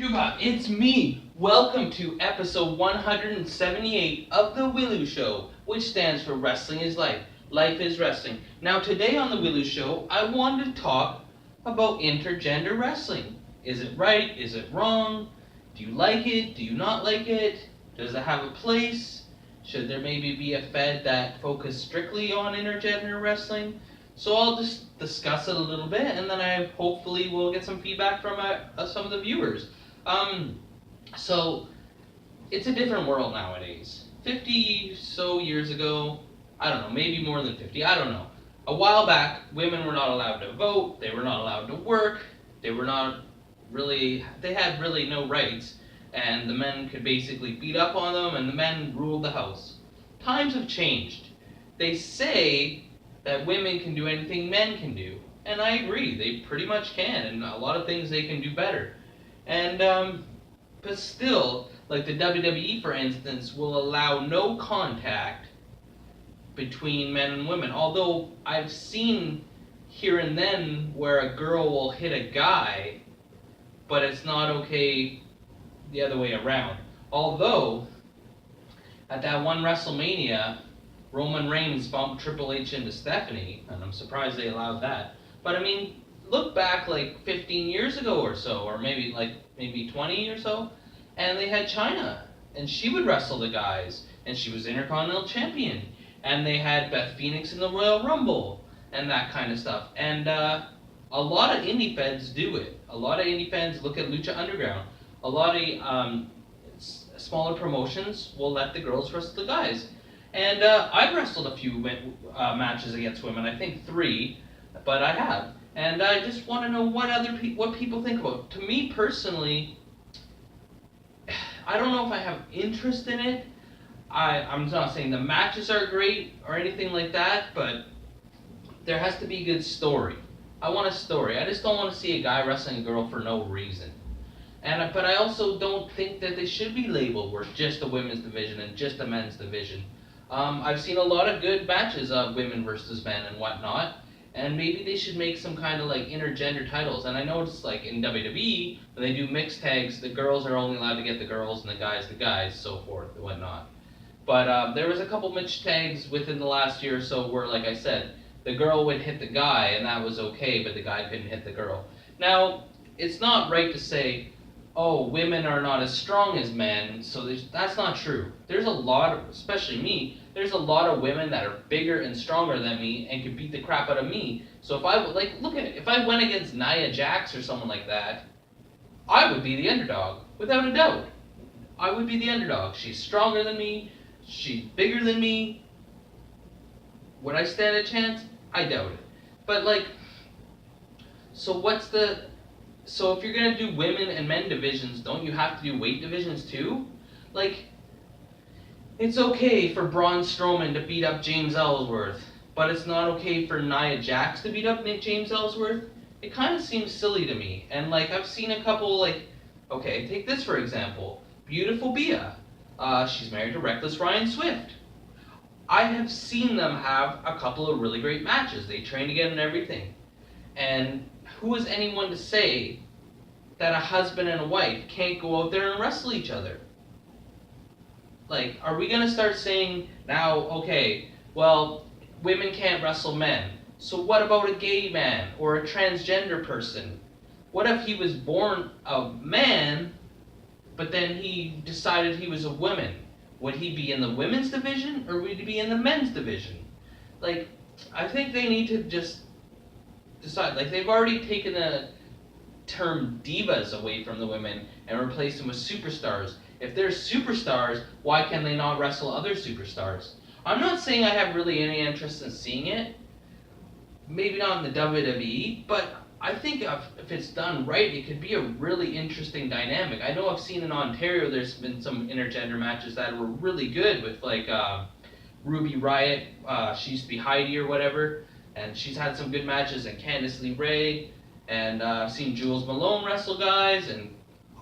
Yuba, it's me. Welcome to episode 178 of the W.I.L.L.I.W show, which stands for Wrestling is Life. Life is Wrestling. Now, today on the W.I.L.L.I.W show, I wanted to talk about intergender wrestling. Is it right? Is it wrong? Do you like it? Do you not like it? Does it have a place? Should there maybe be a fed that focus strictly on intergender wrestling? So I'll just discuss it a little bit, and then I hopefully will get some feedback from some of the viewers. Um, so it's a different world nowadays. 50 so years ago, I don't know, maybe more than 50, I don't know. A while back, women were not allowed to vote, they were not allowed to work, they had really no rights, and the men could basically beat up on them, and the men ruled the house. Times have changed. They say that women can do anything men can do, and I agree, they pretty much can, and a lot of things they can do better. And but still, like the WWE, for instance, will allow no contact between men and women. Although I've seen here and then where a girl will hit a guy, but it's not okay the other way around. Although at that one WrestleMania, Roman Reigns bumped Triple H into Stephanie, and I'm surprised they allowed that. But I mean, look back like 15 years ago or so, or maybe 20 or so, and they had China, and she would wrestle the guys, and she was Intercontinental Champion, and they had Beth Phoenix in the Royal Rumble, and that kind of stuff. And a lot of indie feds do it. A lot of indie fans look at Lucha Underground. A lot of smaller promotions will let the girls wrestle the guys. And I've wrestled a few matches against women, I think 3, but I have. And I just want to know what people think about it. To me personally, I don't know if I have interest in it. I'm not saying the matches are great or anything like that, but there has to be a good story. I want a story. I just don't want to see a guy wrestling a girl for no reason. But I also don't think that they should be labeled where just a women's division and just a men's division. I've seen a lot of good matches of women versus men and whatnot. And maybe they should make some kind of like intergender titles. And I know it's like in WWE, when they do mixed tags, the girls are only allowed to get the girls and the guys, so forth and whatnot. But there was a couple mixed tags within the last year or so where, like I said, the girl would hit the guy and that was okay, but the guy couldn't hit the girl. Now, it's not right to say, oh, women are not as strong as men, so that's not true. There's a lot of, especially me, there's a lot of women that are bigger and stronger than me and can beat the crap out of me. So if I look at it, if I went against Nia Jax or someone like that, I would be the underdog, without a doubt. I would be the underdog. She's stronger than me, she's bigger than me. Would I stand a chance? I doubt it. But so if you're gonna do women and men divisions, don't you have to do weight divisions too? It's okay for Braun Strowman to beat up James Ellsworth, but it's not okay for Nia Jax to beat up James Ellsworth. It kind of seems silly to me. And I've seen a couple okay, take this for example, Beautiful Bia. She's married to Reckless Ryan Swift. I have seen them have a couple of really great matches. They train together and everything. And who is anyone to say that a husband and a wife can't go out there and wrestle each other? Are we going to start saying now, okay, well, women can't wrestle men. So what about a gay man or a transgender person? What if he was born a man, but then he decided he was a woman? Would he be in the women's division or would he be in the men's division? I think they need to just decide. They've already taken the term divas away from the women and replaced them with superstars. If they're superstars, why can they not wrestle other superstars? I'm not saying I have really any interest in seeing it. Maybe not in the WWE, but I think if it's done right, it could be a really interesting dynamic. I know I've seen in Ontario there's been some intergender matches that were really good with Ruby Riott. She used to be Heidi or whatever, and she's had some good matches, and Candice LeRae, and I've seen Jules Malone wrestle guys, and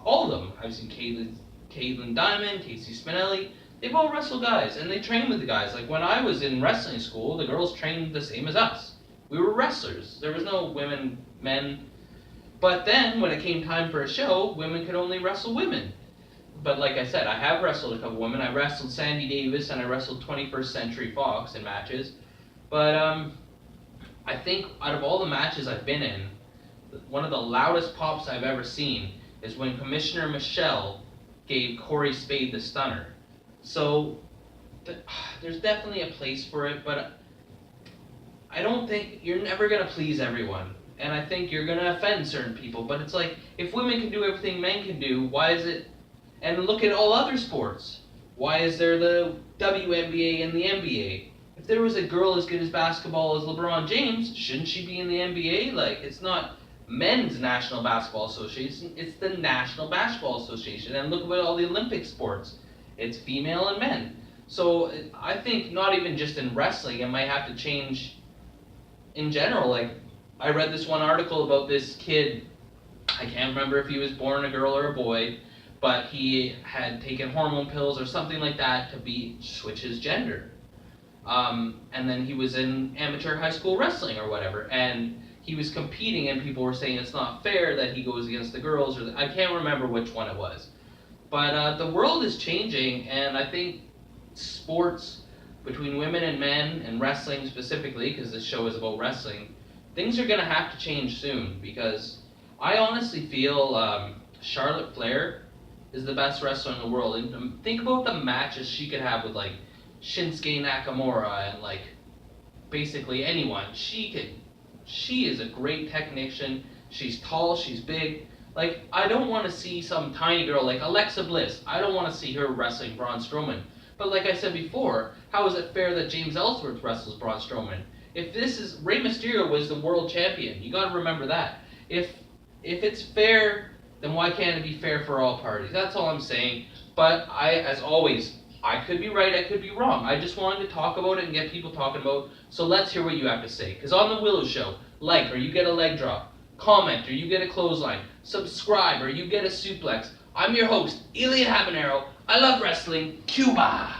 all of them. I've seen Caitlin Diamond, Casey Spinelli. They've all wrestled guys, and they train with the guys. When I was in wrestling school, the girls trained the same as us. We were wrestlers. There was no women, men. But then, when it came time for a show, women could only wrestle women. But like I said, I have wrestled a couple women. I wrestled Sandy Davis and I wrestled 21st Century Fox in matches. But I think out of all the matches I've been in, one of the loudest pops I've ever seen is when Commissioner Michelle gave Corey Spade the stunner. So there's definitely a place for it, but I don't think you're never gonna please everyone. And I think you're gonna offend certain people. But it's like, if women can do everything men can do, why is it? And look at all other sports. Why is there the WNBA and the NBA? If there was a girl as good as basketball as LeBron James, shouldn't she be in the NBA? Like, it's not men's National Basketball Association, it's the National Basketball Association. And look at all the Olympic sports. It's female and men. So I think not even just in wrestling, it might have to change in general. Like, I read this one article about this kid, I can't remember if he was born a girl or a boy, but he had taken hormone pills or something like that to switch his gender. And then he was in amateur high school wrestling or whatever, and he was competing, and people were saying it's not fair that he goes against the girls, or I can't remember which one it was. But the world is changing, and I think sports between women and men, and wrestling specifically, because this show is about wrestling, things are going to have to change soon, because I honestly feel Charlotte Flair is the best wrestler in the world. And think about the matches she could have with like Shinsuke Nakamura and like basically anyone. She is a great technician. She's tall, she's big. Like, I don't want to see some tiny girl like Alexa Bliss. I don't want to see her wrestling Braun Strowman. But like I said before, how is it fair that James Ellsworth wrestles Braun Strowman? If Rey Mysterio was the world champion, you got to remember that. If it's fair, then why can't it be fair for all parties? That's all I'm saying. But as always, I could be right, I could be wrong. I just wanted to talk about it and get people talking about it. So let's hear what you have to say. Because on the W.I.L.L.I.W show, like or you get a leg drop, comment or you get a clothesline, subscribe or you get a suplex. I'm your host, Elian Habanero. I love wrestling. Cuba!